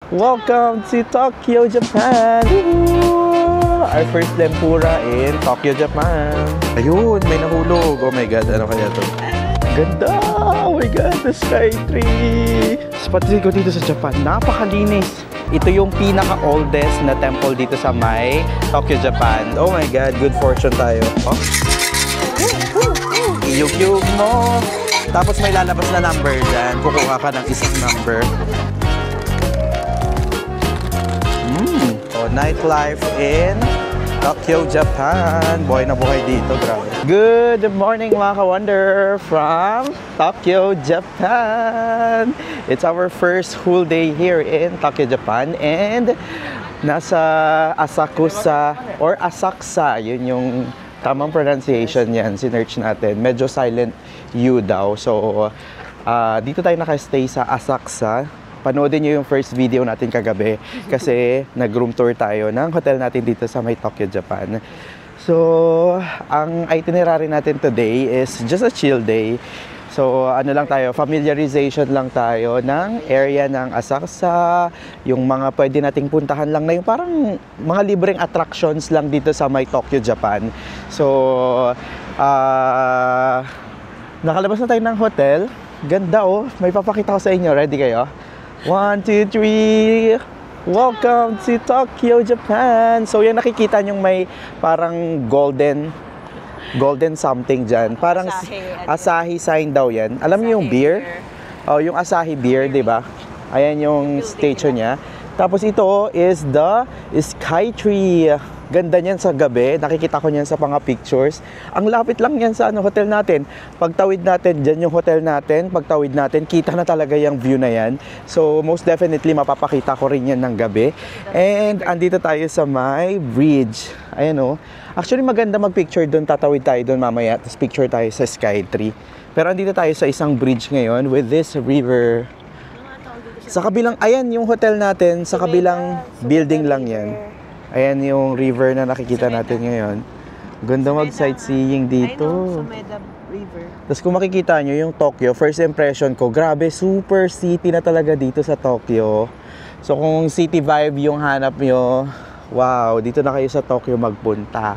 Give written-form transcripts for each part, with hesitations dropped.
Welcome to Tokyo, Japan! Woo! Our first tempura in Tokyo, Japan. Ayun, may nahulog. Oh my God, ano kaya to? Ganda! Oh my God, the Sky Tree! Spotted ko dito sa Japan, napakalinis. Ito yung pinaka-oldest na temple dito sa may Tokyo, Japan. Oh my God, good fortune tayo. Oh. Iyug-yug mo. Tapos may lalabas na number dyan. Kukuha ka ng isang number. So, nightlife in Tokyo, Japan. Buhay na buhay dito, grabe. Good morning mga ka-wonder from Tokyo, Japan. It's our first whole day here in Tokyo, Japan. And nasa Asakusa or Asakusa, yun yung tamang pronunciation yan. Sinearch natin. Medyo silent U daw. So, dito tayo nakastay sa Asakusa. Panoodin nyo yung first video natin kagabi kasi nag-room tour tayo ng hotel natin dito sa may Tokyo, Japan. So, ang itinerary natin today is just a chill day. So, ano lang tayo, familiarization lang tayo ng area ng Asakusa, yung mga pwede nating puntahan lang na yung parang mga libreng attractions lang dito sa may Tokyo, Japan. So, nakalabas na tayo ng hotel. Ganda oh, may papakita ko sa inyo. Ready kayo? 1, 2, 3. Welcome to Tokyo, Japan. So yan nakikita nyo may parang golden something dyan. Parang Asahi sign daw yan. Alam niyo yung beer? Oh, yung Asahi beer, 'di ba? Ayan yung statue niya. Tapos ito is the Sky Tree. Ganda niyan sa gabi. Nakikita ko niyan sa mga pictures. Ang lapit lang yan sa hotel natin. Pagtawid natin, dyan yung hotel natin. Pagtawid natin, kita na talaga yung view na yan. So, most definitely, mapapakita ko rin yan ng gabi. And, andito tayo sa my bridge. Ayan o. Actually, maganda mag-picture doon. Tatawid tayo doon mamaya. Tapos picture tayo sa Sky Tree. Pero andito tayo sa isang bridge ngayon with this river. Sa kabilang, ayan yung hotel natin. Sa kabilang building lang yan. Ayan yung river na nakikita natin ngayon. Ganda mag-sightseeing dito. Sumeda River. Tapos kung makikita nyo yung Tokyo, first impression ko, grabe, super city na talaga dito sa Tokyo. So kung city vibe yung hanap nyo, wow, dito na kayo sa Tokyo magpunta.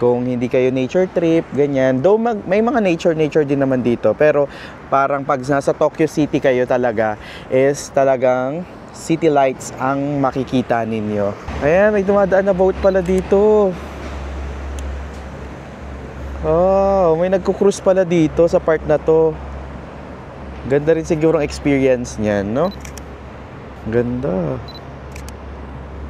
Kung hindi kayo nature trip, ganyan. Though may mga nature din naman dito. Pero parang pag nasa Tokyo City kayo talaga, is talagang city lights ang makikita ninyo. Ayan, may dumadaan na boat pala dito. Oh, may nagko-cruise pala dito sa part na to. Ganda rin siguro ang experience niyan, no? Ganda.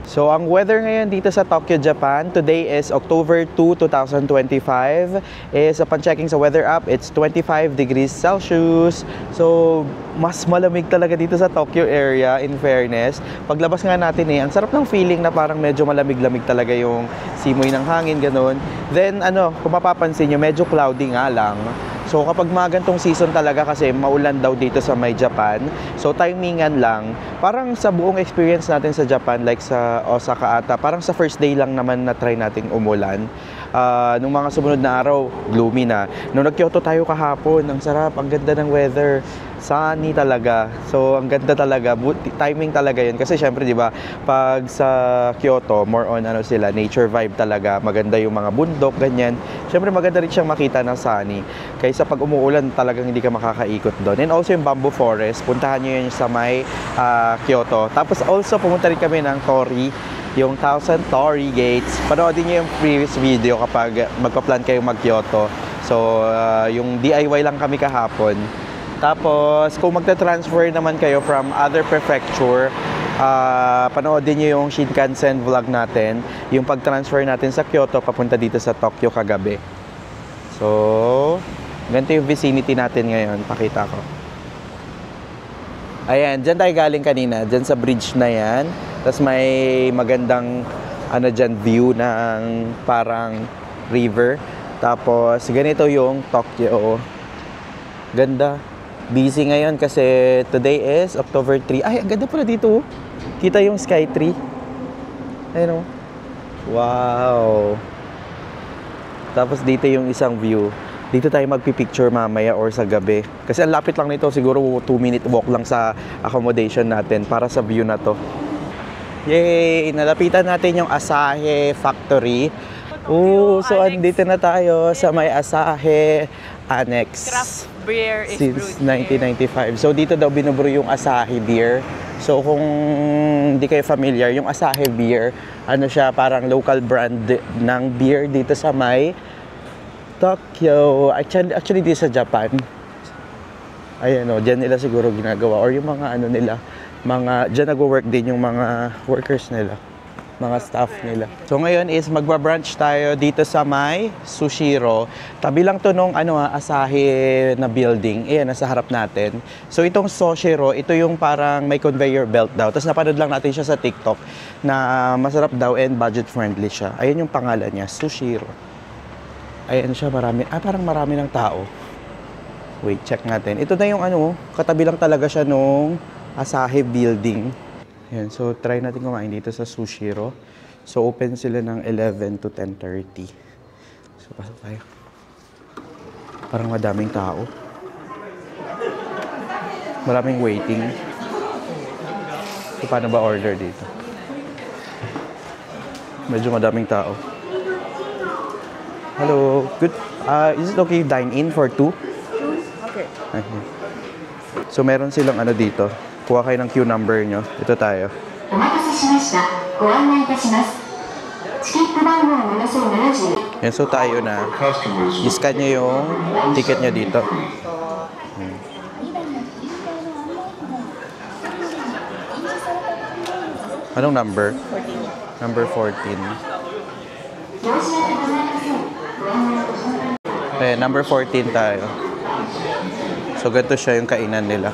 So, ang weather ngayon dito sa Tokyo, Japan, today is October 2, 2025. Is upon checking sa weather app, it's 25 degrees Celsius. So, mas malamig talaga dito sa Tokyo area, in fairness. Paglabas nga natin ang sarap ng feeling na parang medyo malamig-lamig talaga yung simoy ng hangin, ganun. Then, kung mapapansin nyo, medyo cloudy nga lang. So kapag mga gantong season talaga kasi maulan daw dito sa may Japan. So timingan lang. Parang sa buong experience natin sa Japan, like sa Osaka ata, parang sa first day lang naman na try nating umulan. Nung mga sumunod na araw, gloomy na. Nung nag-Kyoto tayo kahapon, ang sarap, ang ganda ng weather. Sunny talaga. So, ang ganda talaga. Timing talaga yun. Kasi syempre, di ba, pag sa Kyoto, more on sila, nature vibe talaga. Maganda yung mga bundok, ganyan. Syempre, maganda rin siyang makita ng sunny. Kaysa pag umuulan, talagang hindi ka makakaikot doon. And also yung bamboo forest, puntahan nyo yun sa may Kyoto. Tapos also, pumunta rin kami ng Tori, yung Thousand Torii Gates. Panoodin nyo yung previous video kapag magpa-plan kayo mag-Kyoto. So, yung DIY lang kami kahapon. Tapos, kung magta-transfer naman kayo from other prefecture, panoodin nyo yung Shinkansen vlog natin, yung pag-transfer natin sa Kyoto, papunta dito sa Tokyo kagabi. So, ganito yung vicinity natin ngayon, pakita ko. Ayan, dyan tayo galing kanina, dyan sa bridge na yan. Tapos may magandang dyan, view ng parang river. Tapos, ganito yung Tokyo. Ganda. Busy ngayon kasi today is October 3. Ay, ang ganda pala dito. Kita yung Sky Tree. Ayun o. Wow. Tapos dito yung isang view. Dito tayo magpipicture mamaya or sa gabi. Kasi ang lapit lang nito, siguro 2-minute walk lang sa accommodation natin para sa view na to. Yay! Nalapitan natin yung Asahi Factory. So andito na tayo sa may Asahi Annex. Craft beer is Since brewed 1995. So dito daw binubrew yung Asahi beer. So kung hindi kayo familiar, yung Asahi beer, ano siya, parang local brand ng beer dito sa may Tokyo. Actually dito sa Japan. Ayan o, dyan nila siguro ginagawa. Or yung mga ano nila, dyan nag-work din yung mga workers nila, mga staff nila. So ngayon is magba-brunch tayo dito sa may Sushiro. Tabi lang to nung Asahi na building. Ayan, nasa harap natin. So itong Sushiro, ito yung parang may conveyor belt daw. Tapos napanood lang natin siya sa TikTok na masarap daw and budget friendly siya. Ayan yung pangalan niya, Sushiro. Ayan siya, parang marami ng tao. Wait, check natin. Ito na yung katabi lang talaga siya nung Asahi building. Ayan, so try natin kumain dito sa Sushiro. So open sila ng 11 to 10:30. So pasok tayo. Parang madaming tao. Maraming waiting. So paano ba order dito? Medyo madaming tao. Hello, good. Is it okay dine in for 2? Okay. So meron silang dito. Kuha kayo ng queue number nyo. Ito tayo. Yan, so tayo na. I-scan nyo yung ticket nyo dito. Anong number? 14. Number 14. Okay, number 14 tayo. So, ganito siya yung kainan nila.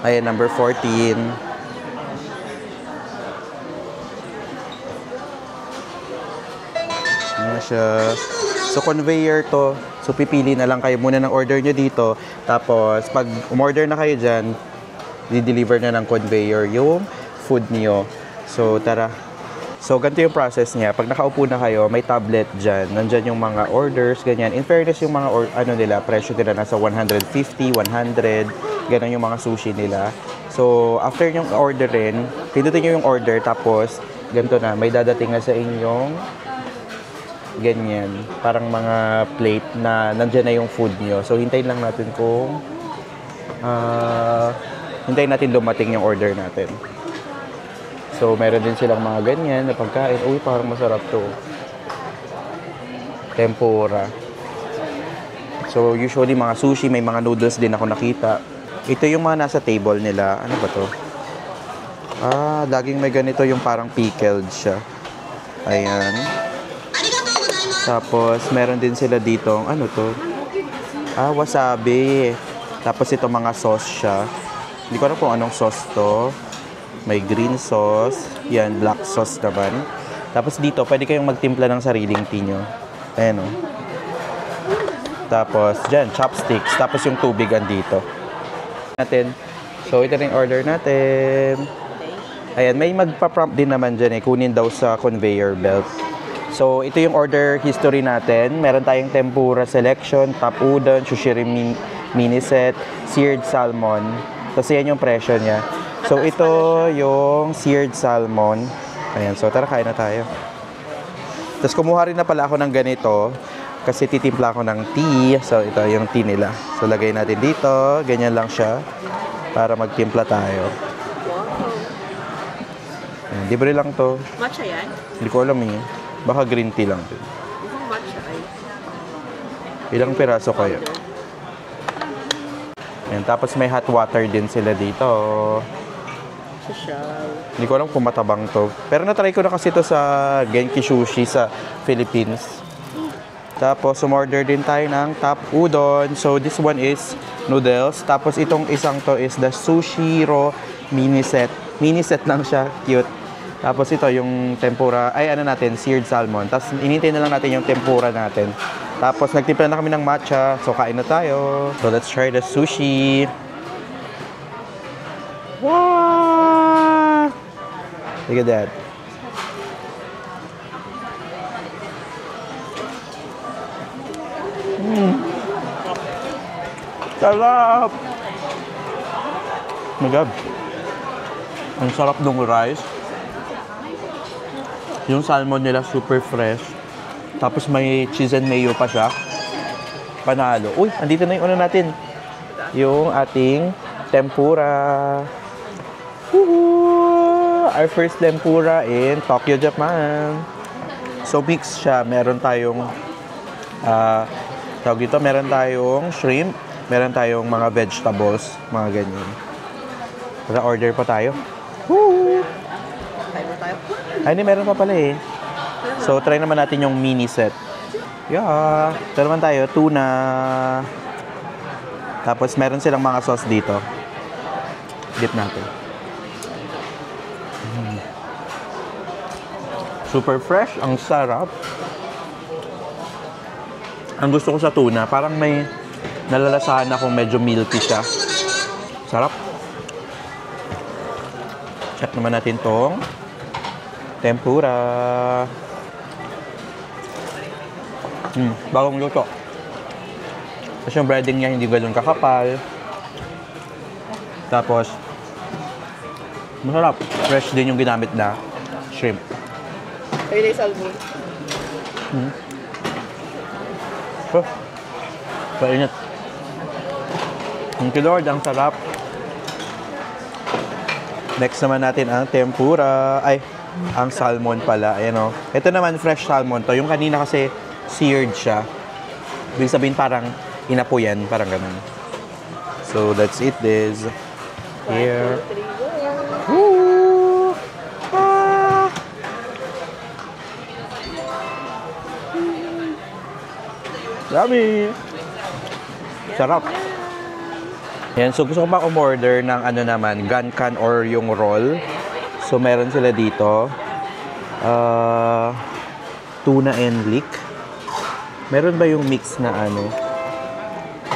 Ayan, number 14. Ayan siya. So, conveyor to. So, pipili na lang kayo muna ng order nyo dito. Tapos, pag umorder na kayo dyan, di-deliver na ng conveyor yung food niyo. So, tara. So, ganito yung process niya. Pag nakaupo na kayo, may tablet dyan. Nandyan yung mga orders, ganyan. In fairness, yung mga presyo nila nasa 150, 100. Ganon yung mga sushi nila. So, after yung orderin, pindutin nyo yung order. Tapos, ganito na. May dadating na sa inyong ganyan. Parang mga plate na nandyan na yung food nyo. So, hintayin lang natin kung hintayin natin dumating yung order natin. So, meron din silang mga ganyan na pagkain. Uy, parang masarap to. Tempura. So, usually mga sushi, may mga noodles din ako nakita. Ito yung mga nasa table nila. Ano ba to? Laging may ganito yung parang pickled siya. Ayan. Tapos, meron din sila dito. Ano to? Wasabi. Tapos, ito mga sauce siya. Hindi ko alam kung anong sauce to. May green sauce. Yan, black sauce naman. Tapos dito, pwede kayong magtimpla ng sariling tea nyo. Ayan o. Tapos, dyan, chopsticks. Tapos yung tubig andito. So, ito na yung order natin. Ayan, may magpa-prompt din naman dyan kunin daw sa conveyor belt. So, ito yung order history natin. Meron tayong tempura selection, top udon, sushiri mini set, seared salmon. Tapos yan yung presyo niya. So, ito yung seared salmon. Ayan, so tara, kain na tayo. Tapos kumuha rin na pala ako ng ganito kasi titimpla ako ng tea. So, ito yung tea nila. So, lagay natin dito. Ganyan lang siya para magtimpla tayo. Ayan, libre lang to. Matcha yan? Hindi ko alam eh. Baka green tea lang din. Isang matcha ay. Ilang piraso kayo? Ayan, tapos may hot water din sila dito. Hindi ko alam kung matabang to. Pero natry ko na kasi to sa Genki Sushi sa Philippines. Tapos, umorder din tayo ng top udon. So, this one is noodles. Tapos, itong isang to is the Sushiro mini set. Mini set lang siya. Cute. Tapos, ito yung tempura. Ay, seared salmon. Tapos, inintay na lang natin yung tempura natin. Tapos, nagtimpla na kami ng matcha. So, kain na tayo. So, let's try the sushi. Wow! Look at that. Sarap! Oh my God. Ang sarap ng rice. Yung salmon nila super fresh. Tapos may cheese and mayo pa siya. Panalo. Uy, andito na yung ano natin. Yung ating tempura. Woohoo! Our first tempura in Tokyo, Japan. So mix siya. Meron tayong tawag dito, meron tayong shrimp, meron tayong mga vegetables, mga ganyan. Order pa tayo. Woo! Ay, hindi, meron pa pala eh. So, try naman natin yung mini set. Yeah. Ito naman tayo, tuna. Tapos, meron silang mga sauce dito. Dip natin. Super fresh, ang sarap. Ang gusto ko sa tuna, parang may nalalasahan akong medyo milky siya. Sarap. Check naman natin tong tempura. Bagong luto. Tapos yung breading niya hindi ganoon kakapal. Tapos, masarap. Fresh din yung ginamit na shrimp. Ayun yung salmon. Oh, painit. Thank you, Lord. Ang sarap. Next naman natin ang tempura. Ay, ang salmon pala. Ayan o. Ito naman, fresh salmon to. Yung kanina kasi seared siya. Ibig sabihin parang inapuyan. Parang ganun. So, that's it, this. Here. Woo! Ah! Yummy! Sarap. Yan, so gusto ko bang umorder ng ano naman, gankan or yung roll. So meron sila dito. Tuna and leek. Meron ba yung mix na ano?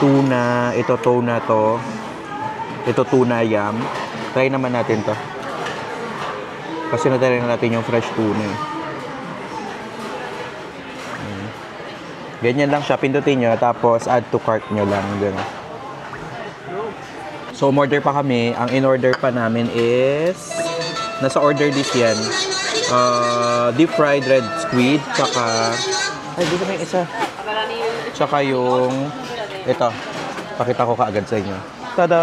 Tuna, ito tuna to. Ito tuna yam. Try naman natin to. Kasi natry natin yung fresh tuna eh. Ganyan lang siya, pindutin nyo, tapos add to cart nyo lang. Ganun. So, umorder pa kami. Ang in-order pa namin is, nasa order list yan. Deep fried red squid, tsaka, ay, dito may isa. Tsaka yung, ito, pakita ko kaagad sa inyo. Tada!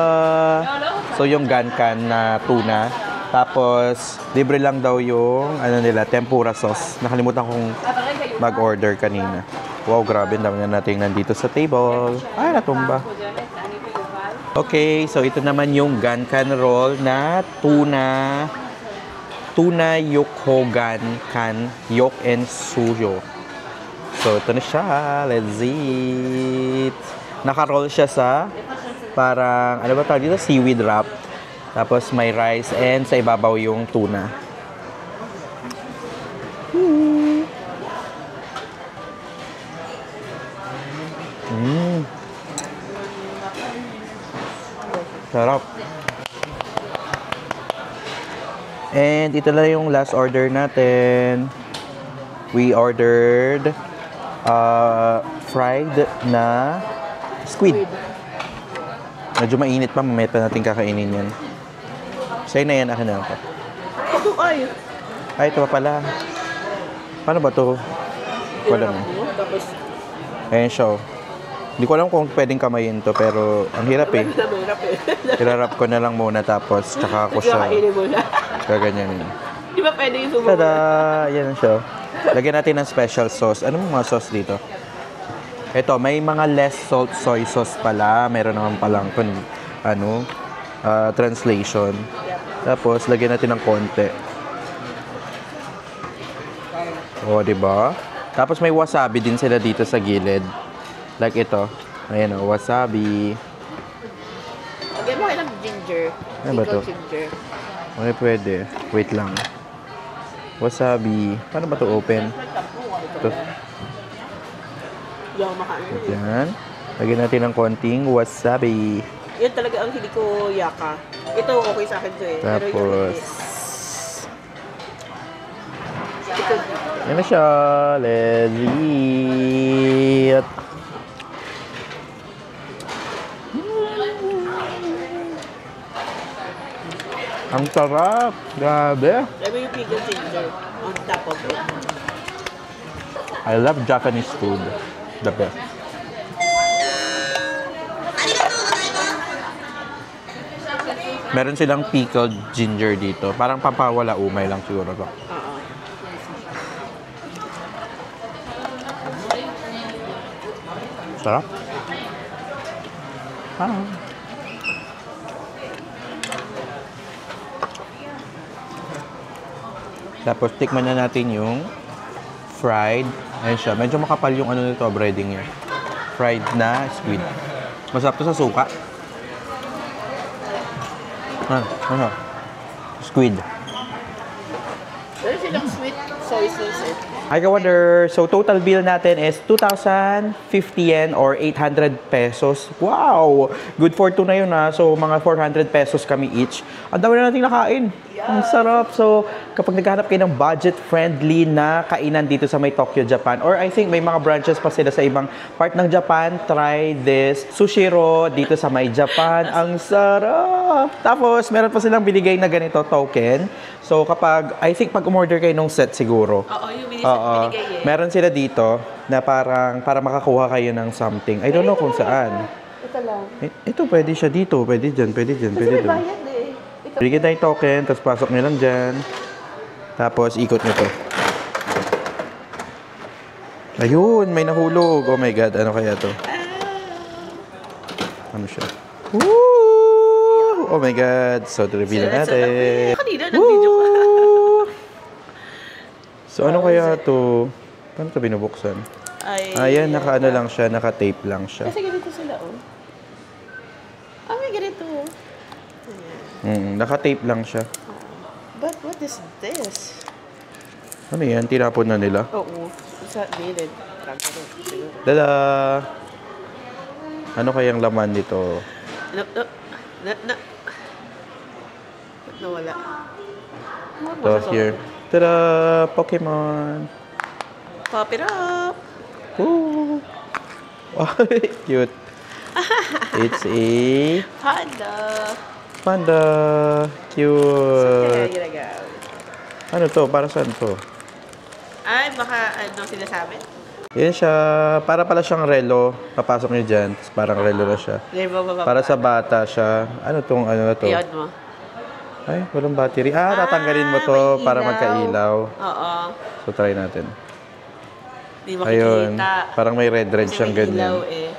So, yung gankan na tuna. Tapos, libre lang daw yung, ano nila, tempura sauce. Nakalimutan kong mag-order kanina. Wow, grabe. Ang dami na natin nandito sa table. Ay, natumba. Okay, so ito naman yung gankan roll na tuna yokhogan kan yok and suyo. So ito na siya, let's eat. Naka-roll siya sa parang ano ba tawag dito, seaweed wrap. Tapos may rice and sa ibabaw yung tuna. Sarap. And ito na yung last order natin. We ordered fried na squid. Medyo mainit pa, mamaya pa natin kakainin yan. Sa'yo na yan, akin na ako. Ay, ito pa pala. Paano ba ito? Wala na. Ayan siya. Hindi ko alam kung pwedeng kamayin to, pero ang hirap eh. Hirarap ko na lang muna tapos tsaka ko siya gaganyanin. Di ba pwede yung sumunod? Tada! Yan siya. Lagyan natin ng special sauce. Anong mga sauce dito? Ito, may mga less salt soy sauce pala. Meron naman palang translation. Tapos, lagyan natin ng konti. O, diba? Tapos, may wasabi din sila dito sa gilid. Like ito. Ayan o, wasabi. Lagyan mo kayo ng ginger. Ano ba to? Ginger. Okay, pwede. Wait lang. Wasabi. Paano ba to open? Ito. Yung makain. Yan. Lagyan natin ng konting wasabi. Yan talaga ang hindi ko yaka. Ito okay sa akin to eh. Tapos, yan na siya. Let's eat. Ang sarap. Grabe. Sabi yung pickled ginger on top of it. I love Japanese food. The best. Meron silang pickled ginger dito. Parang pampawala umay lang siguro to. Oo. Sarap. Ah. Tapos tikman na natin yung fried. Ayan siya. Medyo makapal yung ano nito, breading niya. Fried na squid. Masarap to sa suka. Ano? Squid. Meron silang sweet soy sauce eh. Hi, ka-wonder. So, total bill natin is 2,050 yen or 800 pesos. Wow! Good for two na yun ha. So, mga 400 pesos kami each. Ang dami na natin nakain. Ang sarap. So, kapag naghahanap kayo ng budget-friendly na kainan dito sa may Tokyo, Japan, or I think may mga branches pa sila sa ibang part ng Japan, try this Sushiro dito sa may Japan. Ang sarap! Tapos, meron pa silang binigay na ganito token. So, kapag, I think pag umorder kayo ng set siguro, Oo, yung binigay eh. meron sila dito na parang para makakuha kayo ng something. I don't know kung saan. Ito lang. Ito, pwede siya dito. Pwede dyan, pwede dyan, Kasi pwede may dyan. bayad eh. Ito. Bigyan tayong token, tapos pasok nyo lang dyan. Tapos, ikot nyo to. Ayun, may nahulog. Oh my God, ano kaya to? Ano siya? Woo! Oh my God. So, reveal na natin. Kanina, nag-video ka. Woo! So, ano kaya to? Paano to binubuksan? Ayan, naka-ano lang siya, naka-tape lang siya. Kasi ganito sila, oh. Ah, may ganito. Naka-tape lang siya. But what is this? Ano yan? Tinapon na nila. Oo. It's not needed. Dada! Ano kayang laman nito? No. Ba't nawala? So, here. Tada! Pokemon! Pop it up! Woo! Wow, cute. It's a Panda! panda. Kaya Cute. ginagamit. Ano to? Para saan to? Ay, baka ano sinasabi? Yan siya. Para pala siyang relo. Papasok niyo dyan. Tapos parang relo na siya. Para sa bata siya. Ano tong ano na to? Iyon mo. Ay, walang battery. Tatanggalin mo to may para ilaw. magkailaw. Oo. So, try natin. Hindi Ayun. makikita. Parang may red Kasi siyang may ilaw ganyan. eh.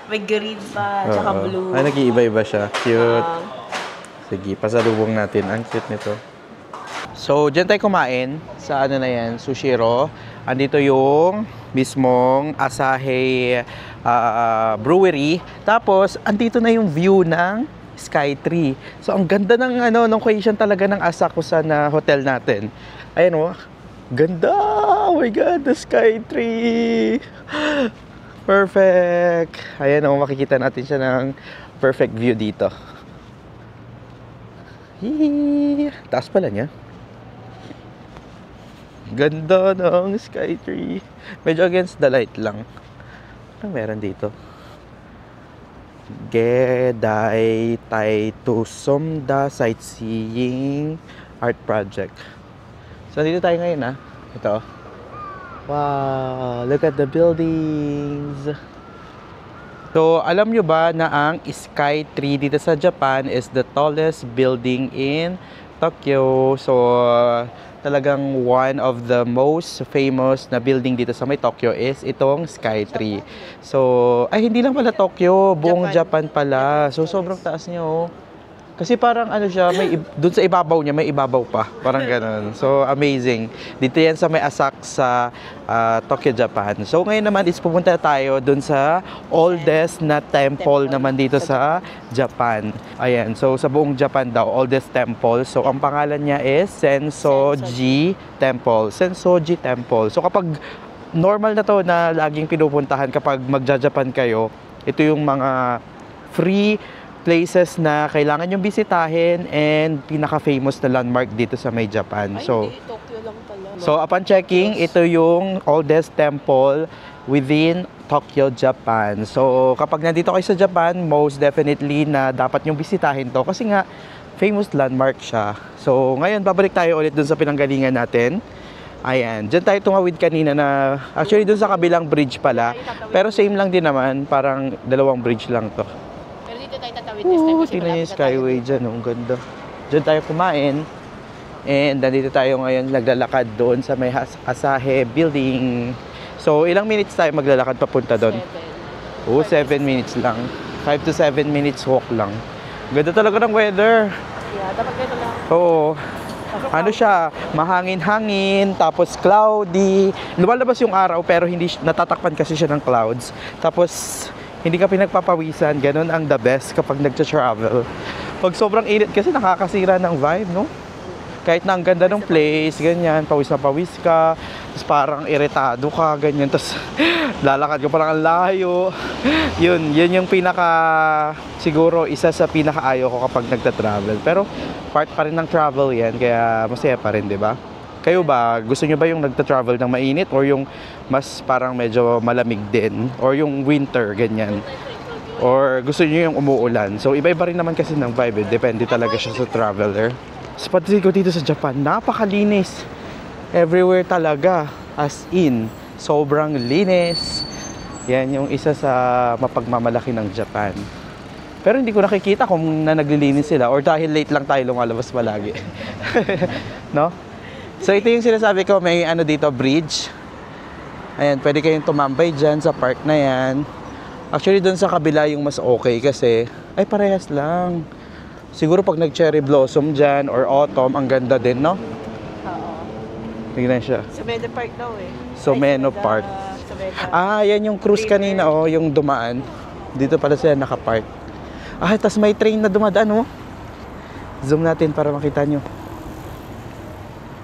May green pa, tsaka Oo. blue. Ay, nag-iiba-iba siya. Cute. Ah, Sige, pasalubong natin. Ang cute nito. So, dyan tayo kumain sa ano na yan, Sushiro. Andito yung mismong Asahi Brewery. Tapos, andito na yung view ng Skytree. So, ang ganda ng location talaga ng Asakusa na hotel natin. Ayan o. Ganda! Oh my God, the Skytree! Perfect! Ayan o, makikita natin siya ng perfect view dito. Hee! Taas pala niya. Ganda ng Skytree. Medyo against the light lang. Ano meron dito? Gedai Taito Somda Sightseeing Art Project. So, dito tayo ngayon Ito. Wow! Look at the buildings! So, alam nyo ba na ang Skytree dito sa Japan is the tallest building in Tokyo. So, talagang one of the most famous na building dito sa may Tokyo is itong Skytree. So, ay hindi lang pala Tokyo, buong Japan pala. So, sobrang taas niya Kasi parang ano siya, dun sa ibabaw niya, may ibabaw pa. Parang ganun. So, amazing. Dito yan sa may Asak sa Tokyo, Japan. So, ngayon naman is pupunta tayo dun sa oldest na temple naman dito sa Japan. Ayan. So, sa buong Japan daw, oldest temple. So, ang pangalan niya is Sensoji Temple. Sensoji Temple. So, kapag normal na to na laging pinupuntahan kapag magja-Japan kayo, ito yung mga free places na kailangan yung bisitahin and pinaka-famous na landmark dito sa may Japan. So, Tokyo lang pala. So, upon checking, ito yung oldest temple within Tokyo, Japan. So, kapag nandito kayo sa Japan, most definitely na dapat yung bisitahin to. Kasi nga, famous landmark siya. So, ngayon, babalik tayo ulit dun sa pinanggalingan natin. Ayan, dyan tayo tumawid kanina na, actually dun sa kabilang bridge pala. Pero same lang din naman, parang dalawang bridge lang to. Pero dito tayo tatawid this time. Kasi Tingnan niyo yung malapit na tayo. skyway dyan, ang ganda. Dyan tayo kumain. And nandito tayo ngayon naglalakad doon sa may Asahe building. So, ilang minutes tayo maglalakad papunta doon? 7 minutes lang. 5 to 7 minutes walk lang. Ganda talaga ng weather. Yeah, dapat ganito lang. Oo. Ano siya, mahangin-hangin, tapos cloudy. Lumalabas yung araw pero hindi natatakpan kasi siya ng clouds. Tapos hindi ka pinagpapawisan, ganun ang the best kapag nagtra-travel. Pag sobrang init kasi nakakasira ng vibe, no? Kahit na ang ganda ng place, ganyan, pawis na pawis ka, tapos parang iritado ka, ganyan, tapos lalakad ka parang ang layo. Yun yung pinaka, siguro, isa sa pinakaayaw ko kapag nagta-travel. Pero part pa rin ng travel yan, kaya masaya pa rin, di ba? Kayo ba, gusto nyo ba yung nagta-travel ng mainit or yung mas parang medyo malamig din? Or yung winter, ganyan? Or gusto nyo yung umuulan? So, iba-iba rin naman kasi ng vibe, eh. Depende talaga siya sa traveler. Sa pagdating ko dito sa Japan, napakalinis. Everywhere talaga. As in, sobrang linis. Yan yung isa sa mapagmamalaki ng Japan. Pero hindi ko nakikita kung naglilinis sila or dahil late lang tayo lumalabas palagi. No? So ito yung sinasabi ko, may ano dito, bridge. Ayan, pwede kayong tumambay dyan sa park na yan. Actually, doon sa kabila yung mas okay kasi, ay parehas lang. Siguro pag nag-cherry blossom dyan or autumn, ang ganda din, no? Oo. Tingnan siya. Sumeno Park daw eh. Sumeno Park. Ah, yan yung cruise kanina, oh, yung dumaan. Dito pala sila nakapark. Ah, tas may train na dumadaan, oh. Zoom natin para makita nyo.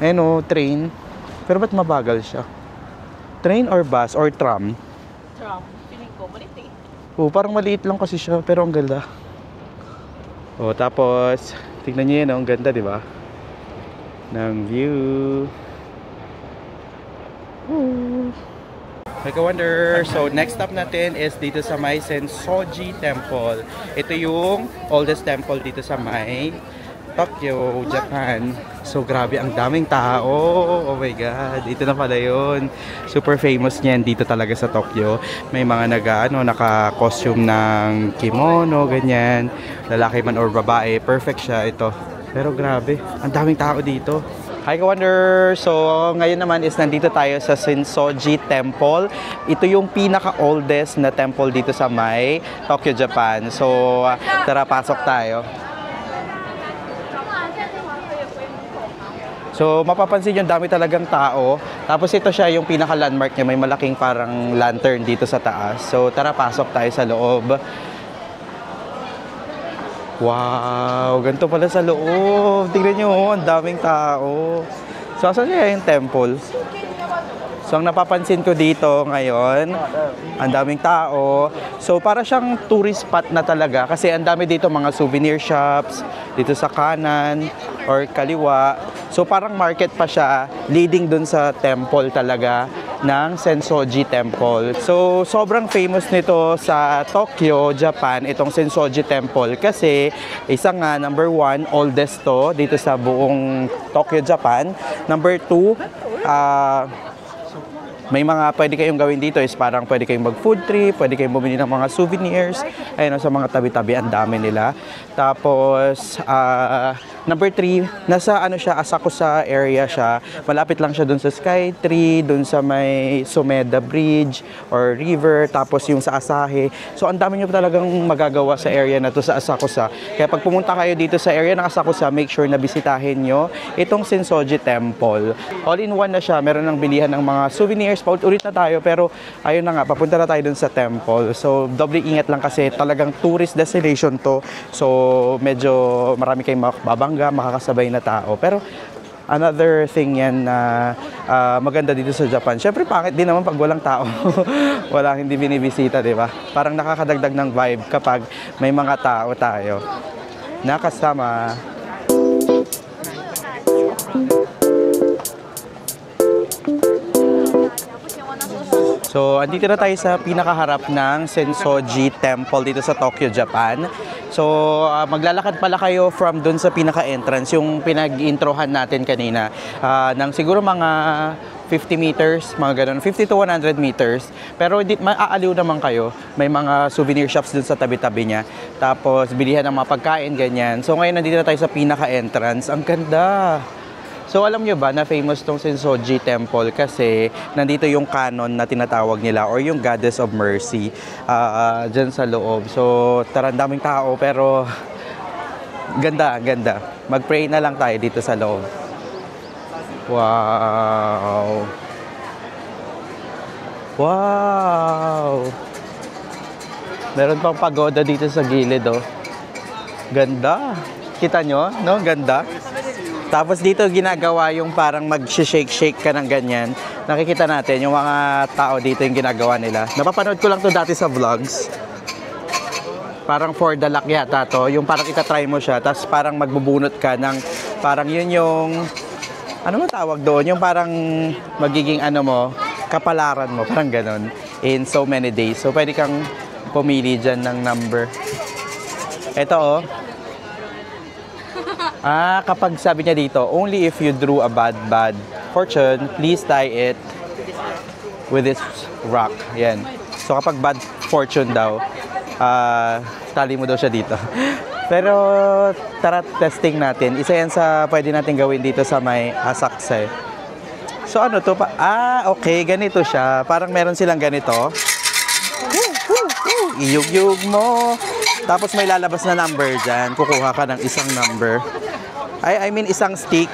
Ayan, oh, train. Pero ba't mabagal siya? Train or bus or tram? Tram. Feeling ko, malit eh. Oh, parang maliit lang kasi siya, pero ang ganda. Oh, tapos, tignan nyo yun, oh, ang ganda, di ba? Ng view. Ooh. Like a wonder. So, next stop natin is dito sa may Sensoji Temple. Ito yung oldest temple dito sa may Tokyo, Japan. So, grabe, ang daming tao. Oh my God. Dito na pala yun. Super famous niyan dito talaga sa Tokyo. May mga naka-costume ng kimono, ganyan. Lalaki man or babae. Perfect siya ito. Pero grabe, ang daming tao dito. Hi, Ka-Wonder! So, ngayon naman is nandito tayo sa Sensoji Temple. Ito yung pinaka-oldest na temple dito sa may Tokyo, Japan. So, tara, pasok tayo. So, mapapansin yung dami talagang tao. Tapos ito siya yung pinaka-landmark niya. May malaking parang lantern dito sa taas. So, tara, pasok tayo sa loob. Wow! Ganito pala sa loob. Tignan nyo, ang daming tao. So, asan kaya yung temple? So, ang napapansin ko dito ngayon, ang daming tao. So, para siyang tourist spot na talaga kasi ang dami dito mga souvenir shops, dito sa kanan or kaliwa. So, parang market pa siya leading dun sa temple talaga ng Sensoji Temple. So, sobrang famous nito sa Tokyo, Japan, itong Sensoji Temple kasi isa nga, number 1, oldest to dito sa buong Tokyo, Japan. Number 2, may mga pwede kayong gawin dito is parang pwede kayong mag-food trip, pwede kayong bumili ng mga souvenirs. Ayun, sa mga tabi-tabi, ang dami nila. Tapos, number 3, nasa ano siya, Asakusa area siya. Malapit lang siya dun sa Sky Tree, dun sa may Sumeda Bridge or river, tapos yung sa Asahi. So, ang dami nyo talagang magagawa sa area na to sa Asakusa. Kaya pag pumunta kayo dito sa area ng Asakusa, make sure na bisitahin nyo itong Sensoji Temple. All-in-one na siya. Meron ng bilihan ng mga souvenirs. Paulit na tayo, pero ayun na nga, papunta na tayo dun sa temple. So, doble ingat lang kasi talagang tourist destination to. So, medyo marami kayong makababangga, makakasabay na tao. Pero, another thing yan na maganda dito sa Japan. Siyempre, pangit din naman pag walang tao. Walang hindi binibisita, di ba? Parang nakakadagdag ng vibe kapag may mga tao tayo nakasama. So, andito na tayo sa pinakaharap ng Sensoji Temple dito sa Tokyo, Japan. So, maglalakad pala kayo from dun sa pinaka-entrance, yung pinag-introhan natin kanina, ng siguro mga 50 meters, mga ganun, 50 to 100 meters. Pero maaaliw naman kayo. May mga souvenir shops dun sa tabi-tabi niya. Tapos, bilihan ng mga pagkain, ganyan. So, ngayon nandito na tayo sa pinaka-entrance. Ang ganda! So, alam nyo ba na famous tong Sensoji Temple kasi nandito yung canon na tinatawag nila or yung Goddess of Mercy dyan sa loob. So, tara, daming tao pero ganda, ganda. Mag-pray na lang tayo dito sa loob. Wow! Wow! Meron pang pagoda dito sa gilid, oh. Ganda! Kita nyo, no? Ganda. Tapos dito ginagawa yung parang mag-shake-shake ka ng ganyan. Nakikita natin yung mga tao dito yung ginagawa nila. Napapanood ko lang to dati sa vlogs. Parang for the luck yata to. Yung parang itatry mo siya, tapos parang magbubunot ka ng parang yun yung ano mo tawag doon? Yung parang magiging ano mo, kapalaran mo, parang ganun. In so many days. So pwede kang pumili dyan ng number. Ito oh. Kapag sabi niya dito, only if you drew a bad fortune, please tie it with this rock. Yan. So kapag bad fortune daw, tali mo daw siya dito. Pero tara, testing natin. Isa yan sa pwede natin gawin dito sa may Asakse. So ano to pa? Okay, ganito siya. Parang meron silang ganito. Iyug-yug mo. Tapos may lalabas na number dyan. Kukuha ka ng isang number. I mean isang stick.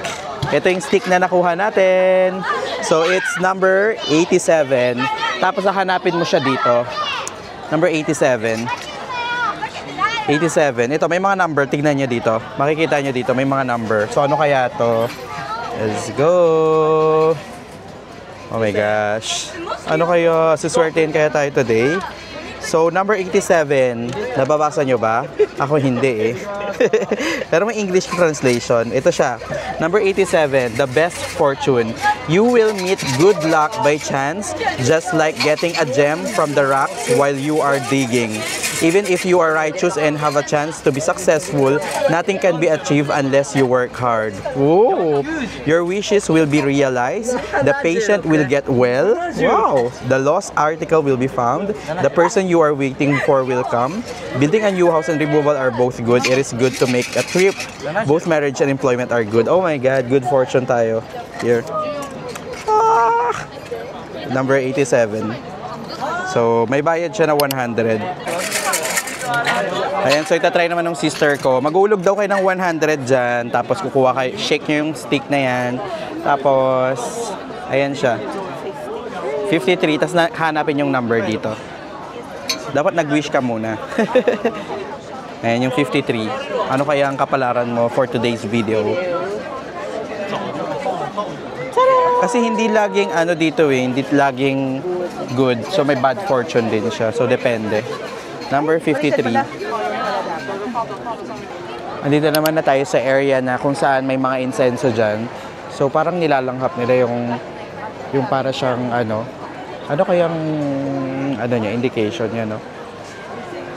Ito yung stick na nakuha natin. So it's number 87. Tapos hahanapin mo siya dito. Number 87. 87. Ito may mga number. Tignan nyo dito. Makikita nyo dito may mga number. So ano kaya to? Let's go. Oh my gosh. Ano kayo? Suswertein kaya tayo today? So, number 87, nababasa nyo ba? Ako hindi eh. Pero may English translation. Ito siya. Number 87, the best fortune. You will meet good luck by chance, just like getting a gem from the rocks while you are digging. Even if you are righteous and have a chance to be successful, nothing can be achieved unless you work hard. Ooh. Your wishes will be realized. The patient will get well. Wow. The lost article will be found. The person you are waiting for will come. Building a new house and removal are both good. It is good to make a trip. Both marriage and employment are good. Oh my God, good fortune tayo. Here. Number 87. So, may bayad siya na 100. Ayan, so itatry naman ng sister ko. Mag-uulog daw kayo ng 100 dyan. Tapos kukuha kayo, shake nyo yung stick na yan. Tapos, ayan siya. 53, tapos hanapin yung number dito. Dapat nag-wish ka muna. Ayan yung 53. Ano kaya ang kapalaran mo for today's video? Kasi hindi laging ano dito eh, hindi laging good. So may bad fortune din siya. So depende. Number 53. Andito naman na tayo sa area na kung saan may mga insenso dyan. So parang nilalanghap nila yung para siyang ano kayang ano niya, indication niya, no?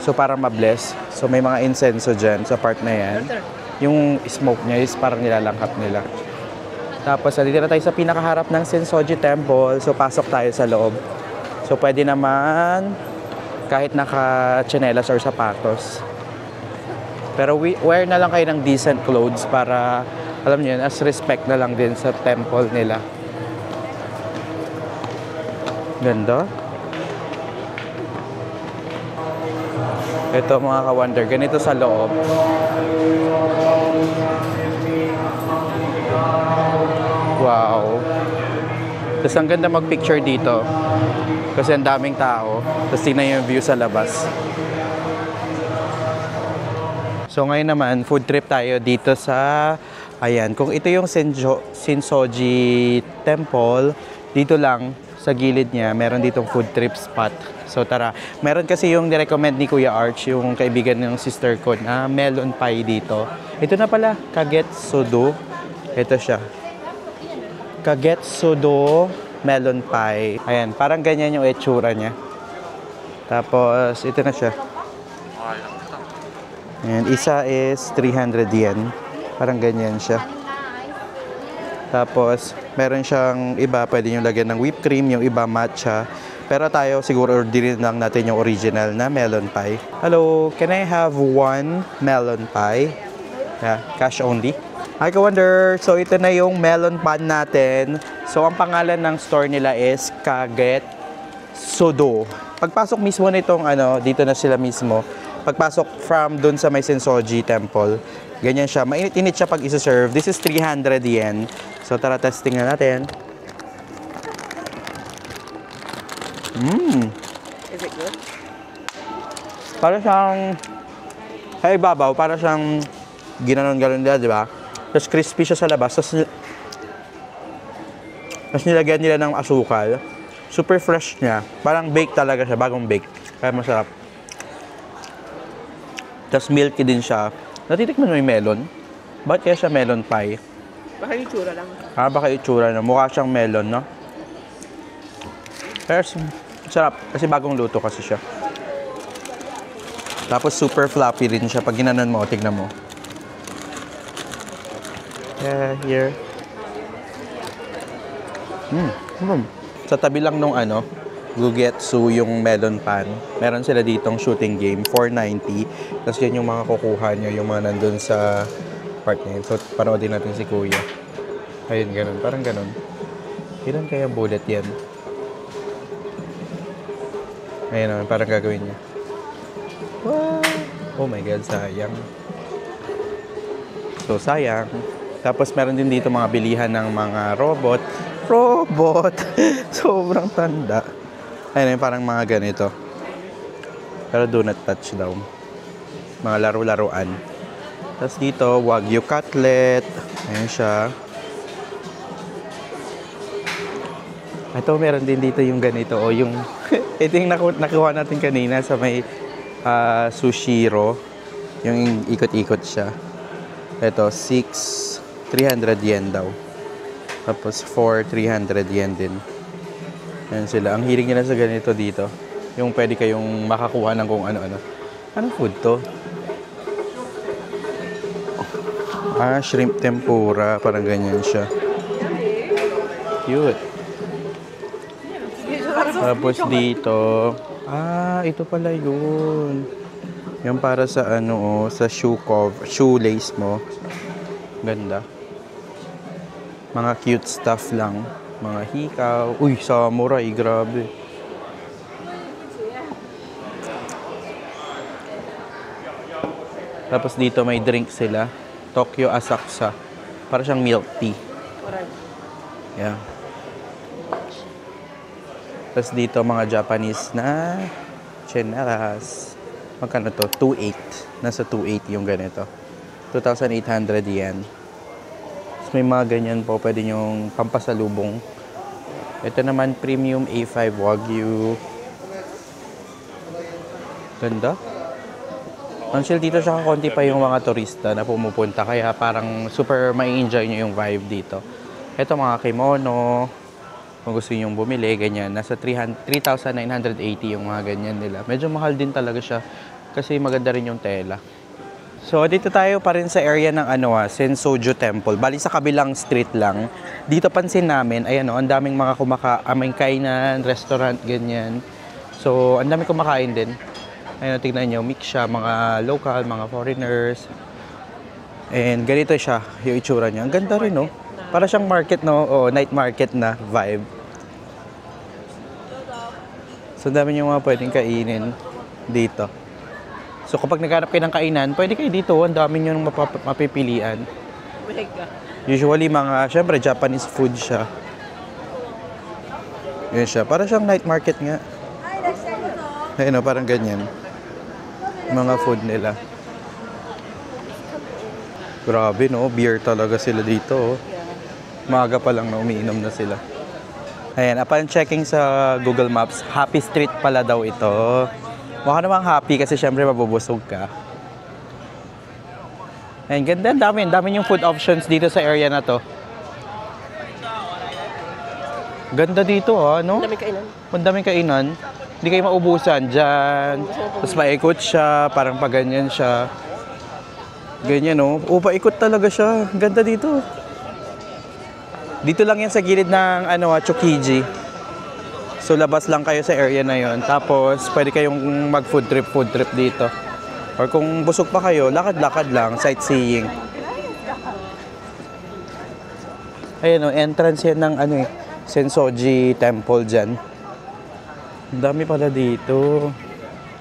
So parang mabless. So may mga insenso dyan sa part na yan. Yung smoke niya is parang nilalanghap nila. Tapos andito na tayo sa pinakaharap ng Sensoji Temple. So pasok tayo sa loob. So pwede naman kahit naka-tsinelas or sapatos. Pero wear na lang kayo ng decent clothes para, alam niyo yun, as respect na lang din sa temple nila. Ganda. Ito mga ka-wonder, ganito sa loob. Wow. Tapos ang ganda mag-picture dito. Kasi ang daming tao. Tapos tingnan yung view sa labas. So ngayon naman, food trip tayo dito sa, ayan, kung ito yung Sensoji Temple, dito lang sa gilid niya, meron ditong food trip spot. So tara, meron kasi yung nirecommend ni Kuya Arch, yung kaibigan ng sister ko, na melon pie dito. Ito na pala, Kagetsudo. Ito siya. Kagetsudo melon pie. Ayan, parang ganyan yung itsura niya. Tapos, ito na siya. And isa is 300 yen. Parang ganyan siya. Tapos, meron siyang iba, pwede nyo lagyan ng whipped cream, yung iba matcha. Pero tayo, siguro orderin lang natin yung original na melon pie. Hello, can I have one melon pie? Yeah, cash only. Hi, Ka-Wonder! So, ito na yung melon pan natin. So, ang pangalan ng store nila is Kaget Sodo. Pagpasok mismo nitong dito na sila mismo. Pagpasok from dun sa may Sensoji Temple, ganyan siya. Mainit-init siya pag isa-serve. This is 300 yen. So, tara, testing na natin. Is it good? Para siyang, sa ibabaw, para siyang ginanon-ganon nila, di ba? Tapos crispy siya sa labas. Tapos nilagyan nila ng asukal. Super fresh niya. Parang bake talaga siya, bagong bake. Kaya masarap. Tapos milky din siya. Natitikman mo yung melon? Bakit kaya siya melon pie? Baka yung tsura lang. Baka itsura na. Mukha siyang melon, no? Pero sarap. Kasi bagong luto kasi siya. Tapos super floppy rin siya. Pag ginanon mo, tignan mo. Yeah, here. Sa tabi lang nung Gugetsu yung melon pan. Meron sila ditong shooting game, 490. Tapos yan yung mga kukuha nyo, yung mga nandun sa part na yun. So, panoodin natin si Kuya. Ayun, ganun. Parang ganun. Ilan kaya bullet yan? Ayun naman, parang gagawin niya. Wow! Oh my God, sayang. So, sayang. Tapos, meron din dito mga bilihan ng mga robot. Sobrang tanda. Ayun, parang mga ganito. Pero do not touch daw. Mga laro-laruan. Tapos dito, Wagyu cutlet. Ayun siya. Ito, meron din dito yung ganito. O yung, ito yung nakuha natin kanina sa may Sushiro. Yung ikot-ikot siya. Ito, 300 yen daw. Tapos 300 yen din. Ayan sila. Ang hilig nila sa ganito dito. Yung pwede kayong makakuha ng kung ano-ano. Anong food to? Shrimp tempura. Parang ganyan siya. Cute. Tapos dito. Ito pala yun. Yung para sa sa shoelace mo. Ganda. Mga cute stuff lang. Mga hikaw. Uy, samurai. Grabe. Tapos dito may drink sila. Tokyo Asakusa. Para siyang milk tea. Yeah. Tapos dito mga Japanese na chinelas. Magkano to? 2,800. Nasa 2,800 yung ganito. 2,800 yen. May mga ganyan po, pwede nyong pampasalubong. Ito naman, premium A5 Wagyu. Ganda. Until dito siya kakonti pa yung mga turista na pumupunta, kaya parang super mai-enjoy nyo yung vibe dito. Ito mga kimono, kung gusto nyo bumili, ganyan. Nasa 3,980 yung mga ganyan nila. Medyo mahal din talaga siya kasi maganda rin yung tela. So, dito tayo pa rin sa area ng Sensoji Temple. Bali sa kabilang street lang. Dito pansin namin, ayan ang daming mga kainan, restaurant, ganyan. So, ang daming kumakain din. Ayun, tignan nyo, mix siya, mga local, mga foreigners. And ganito siya, yung itsura niya. Ang ganda rin, no? Para siyang market, no? O, night market na vibe. So, ang dami nyo mga pwedeng kainin dito. So, kapag naghanap kayo ng kainan, pwede kayo dito. Ang dami nyo mapipilian. Usually, syempre, Japanese food siya. Yan siya. Para siyang night market nga. Ayun, parang ganyan. Mga food nila. Grabe, no? Beer talaga sila dito. Maaga pa lang na umiinom na sila. Ayan, upon checking sa Google Maps, Happy Street pala daw ito. Mukha namang happy kasi syempre mabubusog ka. Ayan, ganda. Dami yung food options dito sa area na to. Ganda dito, no? Ang daming kainan. Ang daming kainan. Hindi kayo maubusan dyan. Tapos maikot siya, parang paganyan siya. Ganyan, no? Paikot talaga siya. Ganda dito. Dito lang yan sa gilid ng Chukiji. So labas lang kayo sa area na yon. Tapos pwede kayong mag food trip dito. Or kung busog pa kayo, lakad-lakad lang, sightseeing. Ayan, entrance yan ng Sensoji Temple dyan. Ang dami pala dito.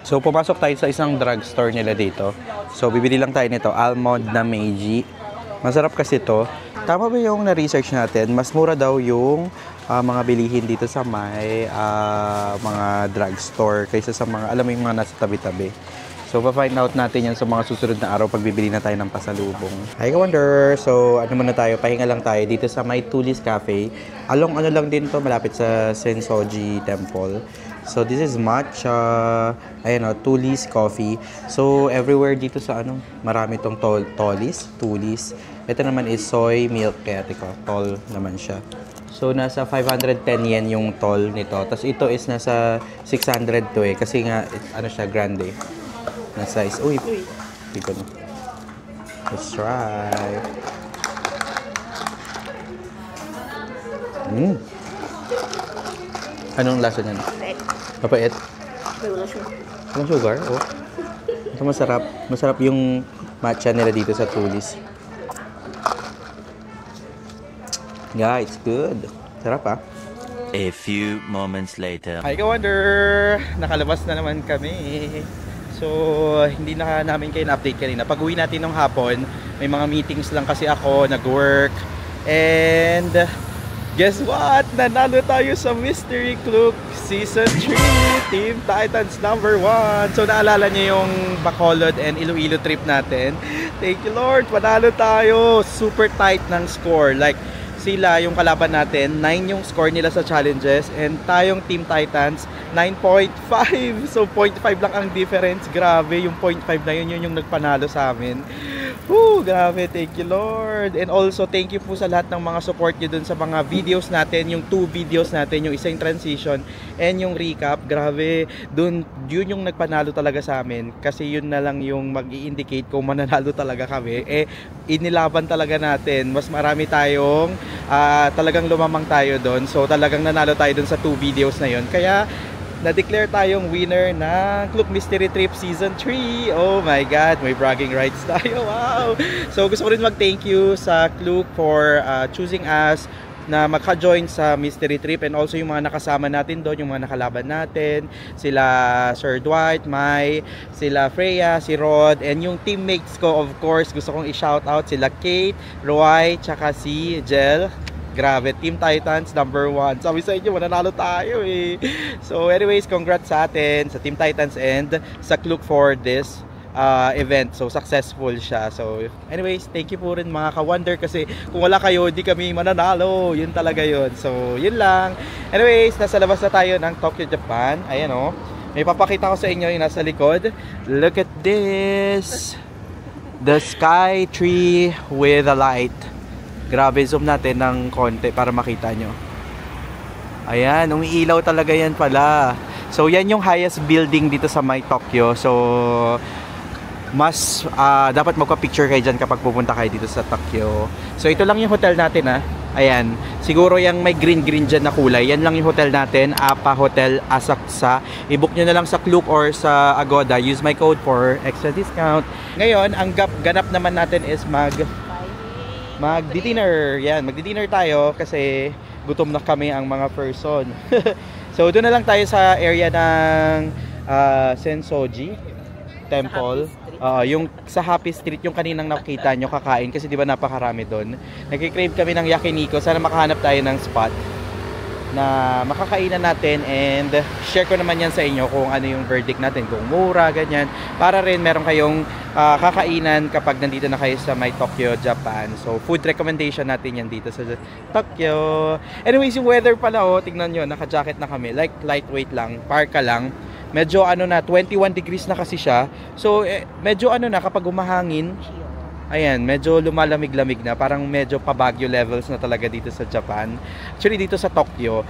So pumasok tayo sa isang drugstore nila dito. So bibili lang tayo nito, Almond na Meiji. Masarap kasi to. Tama ba yung na-research natin? Mas mura daw yung mga bilihin dito sa may mga drugstore kaysa sa mga, alam mo yung mga nasa tabi-tabi. So, pa-find out natin yan sa mga susunod na araw pag bibili na tayo ng pasalubong. Hi, Wonder! So, muna tayo? Pahinga lang tayo dito sa may Tulis Cafe. Along lang din to, malapit sa Sensoji Temple. So, this is matcha, Tulis Coffee. So, everywhere dito sa marami tong Tulis. Ito naman is soy milk, kaya tol naman siya. So, nasa 510 yen yung toll nito. Tapos, ito is nasa 600 to kasi nga, siya, grande. Na size. Uy, hindi ko na. Let's try. Anong lasa niyan? Mapait. Wala sugar. Walang sugar? Oh. Ito masarap. Masarap yung matcha nila dito sa Tulis. Yeah, it's good. Sarap A few moments later. Hi, Wonder! Nakalabas na naman kami. So, hindi na namin kayo na-update kanina. Pag uwi natin ng hapon, may mga meetings lang kasi ako, nag-work. And, guess what? Nanalo tayo sa Mystery Club Season 3, Team Titans number 1. So, naalala niyo yung Bacolod and Iloilo trip natin. Thank you, Lord! Panalo tayo! Super tight ng score. Like, sila, yung kalaban natin, 9 yung score nila sa challenges. And tayong Team Titans, 9.5. So, 0.5 lang ang difference. Grabe, yung 0.5 na yun yung nagpanalo sa amin. Woo, grabe, thank you, Lord. And also, thank you po sa lahat ng mga support nyo dun sa mga videos natin. Yung 2 videos natin, yung isa yung transition and yung recap. Grabe, dun, yun yung nagpanalo talaga sa amin. Kasi yun na lang yung mag-i-indicate kung mananalo talaga kami. Inilaban talaga natin. Mas marami tayong talagang lumamang tayo dun. So, talagang nanalo tayo dun sa 2 videos na yun. Kaya, na-declare tayong winner ng Club Mystery Trip Season 3. Oh my God, may bragging rights tayo. Wow! So gusto ko rin mag-thank you sa Club for choosing us na magka-join sa Mystery Trip, and also yung mga nakasama natin doon, yung mga nakalaban natin, sila Sir Dwight, Mai, sila Freya, si Rod, and yung teammates ko, of course, gusto kong i-shout out sila Kate, Roy, tsaka si Jel. Grabe, Team Titans number 1. Sabi sa inyo, mananalo tayo eh. So anyways, congrats sa atin, sa Team Titans and sa Klook for this event. So successful siya. So anyways, thank you po rin mga ka-Wonder, kasi kung wala kayo, di kami mananalo. Yun talaga yun. So yun lang. Anyways, nasa labas na tayo ng Tokyo, Japan. Ayan o. May papakita ko sa inyo yung nasa likod. Look at this. The sky tree with a light. Grabe, zoom natin ng konti para makita nyo. Ayan, umiilaw talaga yan pala. So, yan yung highest building dito sa may Tokyo. So, mas dapat magpa-picture kayo dyan kapag pupunta kayo dito sa Tokyo. So, ito lang yung hotel natin Ayan, siguro yung may green-green dyan na kulay. Yan lang yung hotel natin, APA Hotel Asakusa. I-book nyo na lang sa Klook or sa Agoda. Use my code for extra discount. Ngayon, ang ganap naman natin is magdi-dinner. Yan, magdi-dinner tayo kasi gutom na kami ang mga person. So, doon na lang tayo sa area ng Sensoji Temple. Yung sa Happy Street, yung kaninang nakita nyo kakain kasi di ba napakarami doon. Nagki-crave kami ng yakiniko. Sana makahanap tayo ng spot na makakainan natin, and share ko naman yan sa inyo kung ano yung verdict natin, kung mura, ganyan, para rin meron kayong kakainan kapag nandito na kayo sa may Tokyo, Japan. So food recommendation natin yan dito sa Tokyo. Anyways, yung weather pala tignan nyo, naka-jacket na kami, like lightweight lang, parka lang. Medyo 21 degrees na kasi siya. So medyo kapag humahangin, Ayan, medyo lumalamig-lamig na. Parang medyo pa-Baguio levels na talaga dito sa Japan. Actually, dito sa Tokyo,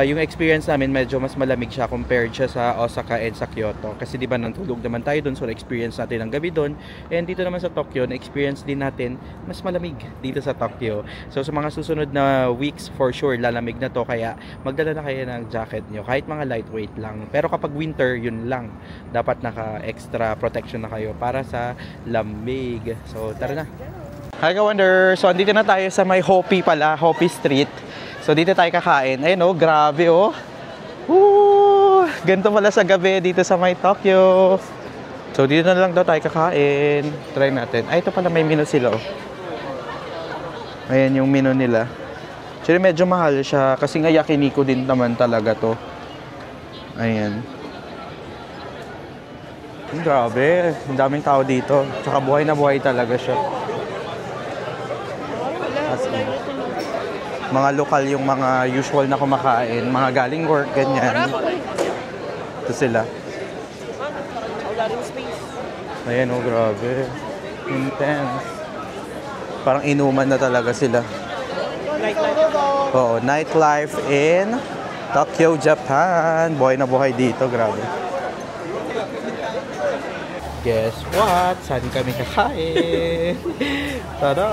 yung experience namin medyo mas malamig siya compared siya sa Osaka and sa Kyoto. Kasi di ba nantulog naman tayo doon, so na-experience natin ang gabi doon. And dito naman sa Tokyo, na-experience din natin mas malamig dito sa Tokyo. So sa mga susunod na weeks, for sure, lalamig na to. Kaya magdala na kayo ng jacket nyo. Kahit mga lightweight lang. Pero kapag winter, yun lang. Dapat naka-extra protection na kayo para sa lamig. So, tara na. Hi, ka-wonder! So, andito na tayo sa may Hopi pala, Hopi Street. So, dito tayo kakain. Ayun, oh, grabe, oh. Woo! Ganito pala sa gabi dito sa may Tokyo. So, dito na lang daw tayo kakain. Try natin. Ay, ito pala may menu sila, oh. Ayan yung menu nila. Actually, medyo mahal siya kasi nga yakiniku din naman talaga to. Ayan. Grabe, ang daming tao dito. Tsaka buhay na buhay talaga siya. As in, mga lokal yung mga usual na kumakain. Mga galing work, ganyan. Ito sila. Ayan, oh, grabe. Intense. Parang inuman na talaga sila. Oo, nightlife in Tokyo, Japan. Buhay na buhay dito, grabe. Guess what? Saan kami kakain? Tada!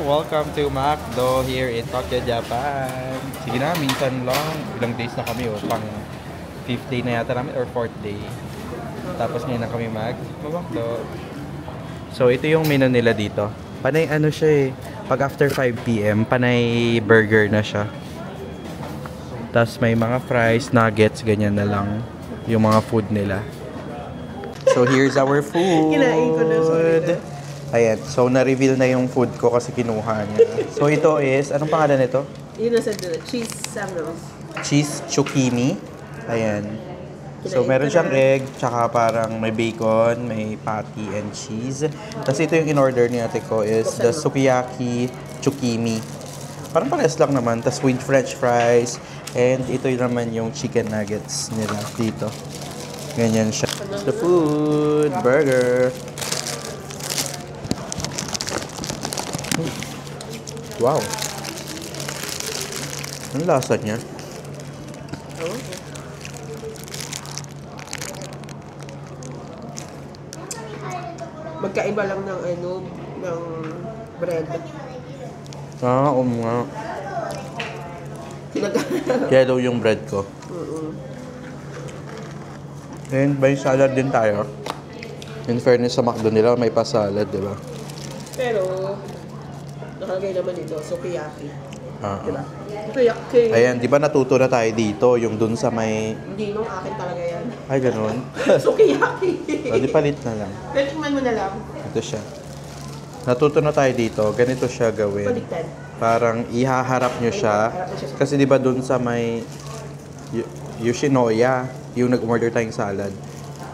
Welcome to McDo here in Tokyo, Japan. Sige na, minsan lang. Ilang days na kami, oh. Pang 5th day na yata namin or 4th day. Tapos ngayon na kami mag-McDo. So, ito yung menu nila dito. Panay ano siya eh. Pag after 5 PM, panay burger na siya. Tapos may mga fries, nuggets, ganyan na lang. Yung mga food nila. So, here's our food. Kinain ko na. Sorry. Ayan. So, na-reveal na yung food ko kasi kinuha niya. So, ito is, anong pangalan nito? Yun nasa doon. Cheese sandals. Cheese chukimi. Ayan. So, meron siyang egg, tsaka parang may bacon, may patty, and cheese. Tapos ito yung in-order ni ate ko is the sukiyaki chukimi. Parang pares lang naman. Tapos with french fries. And ito naman yung chicken nuggets nila dito. Ganyan siya. The food, burger. Wow. Ang lasa niya. Magkaiba lang ng ano, ng bread. Ah, nga. Yellow yung bread ko. And may salad din tayo. In fairness sa McDo nila, may pa-salad, di ba? Pero, nakalagay naman dito, sukiyaki. Diba? Sukiyaki. Ayan, di ba natuto na tayo dito, yung dun sa may... Hindi nung akin talaga yan. Ay, ganun. Sukiyaki. O, di palit na lang. Tingnan mo na lang. Ito siya. Natuto na tayo dito, ganito siya gawin. Baliktad. Parang ihaharap nyo siya. Kasi di ba dun sa may... Yoshinoya, yung nag-order tayong salad,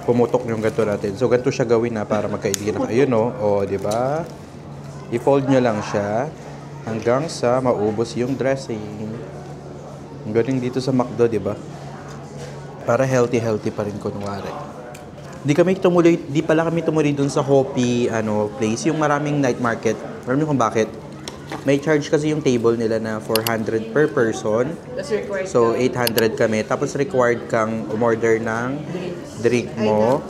pumutok yung ganito natin. So, ganito siya gawin na para magkaibigan. Ayun, no? O, di ba? I-fold nyo lang siya hanggang sa maubos yung dressing. Ang galing dito sa McDo, di ba? Para healthy pa rin kunwari. Di pala kami tumuloy dun sa Hopi place, yung maraming night market. Alam niyo kung bakit? May charge kasi yung table nila na 400 per person. So, 800 kami. Tapos, required kang umorder ng drink mo.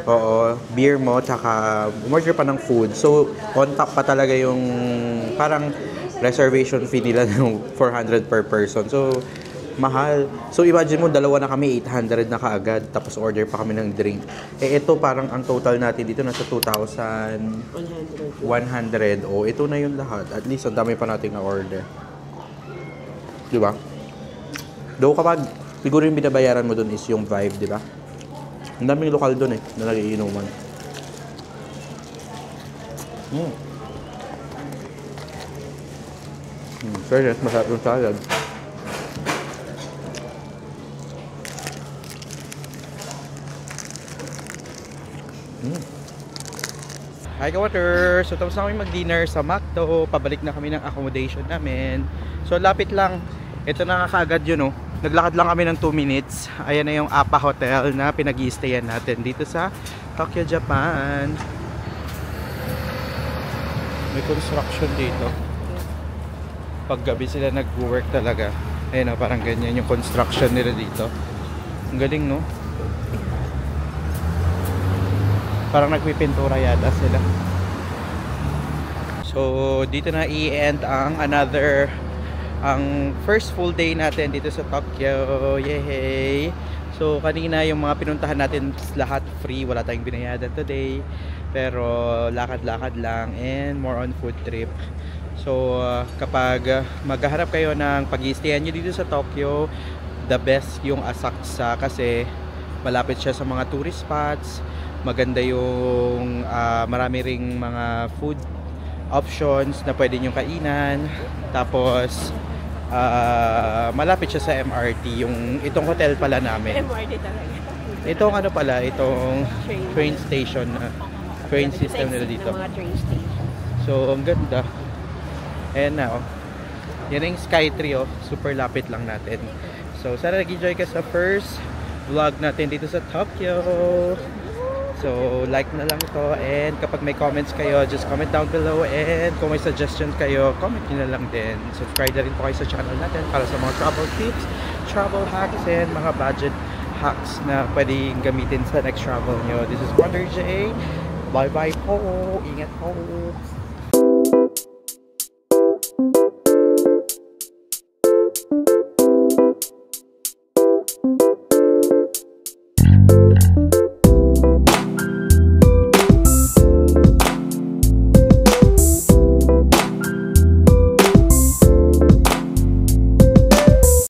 Oo, beer mo, tsaka umorder pa ng food. So, on top pa talaga yung parang reservation fee nila ng 400 per person. So, mahal. So, imagine mo, dalawa na kami, 800 na kaagad. Tapos, order pa kami ng drink. Eh, ito parang ang total natin dito nasa 2,100. O, ito na yung lahat. At least, ang dami pa natin na order. Di ba? Though kapag, siguro yung binabayaran mo dun is yung vibe, di ba? Ang daming lokal dun na nagiinuman. Fairness, masarap yung salad. Hi ka-water! So tapos na kami mag-dinner sa McDo. Pabalik na kami ng accommodation namin. So lapit lang. Ito na nga kaagad yun, oh. Naglakad lang kami ng 2 minutes. Ayan na yung Appa Hotel na pinag-i-stayan natin dito sa Tokyo, Japan. May construction dito. Pag gabi sila nag-work talaga. Ayun o, parang ganyan yung construction nila dito. Ang galing, no? Parang nagpipintura yata sila. So, dito na i-end ang first full day natin dito sa Tokyo. Yay! So, kanina yung mga pinuntahan natin lahat free. Wala tayong binayadan today. Pero, lakad-lakad lang and more on food trip. So, kapag maghahanap kayo ng pag-i-stayan nyo dito sa Tokyo, the best yung Asakusa kasi malapit siya sa mga tourist spots. Maganda yung marami ring mga food options na pwede nyo kainan. Tapos, malapit siya sa MRT. Itong hotel pala namin. MRT talaga. Itong ano pala, itong train station na train system nila dito. Mga train station. So, ang ganda. Ayan na, oh. Yan yung Skytree, oh. Super lapit lang natin. So, sana nag-enjoy ka sa first vlog natin dito sa Tokyo. So, like na lang ito. And kapag may comments kayo, just comment down below. And kung may suggestions kayo, comment nyo na lang din. Subscribe na rin po kayo sa channel natin para sa mga travel tips, travel hacks, and mga budget hacks na pwedeng gamitin sa next travel nyo. This is Wonder J. Bye-bye po. Ingat po.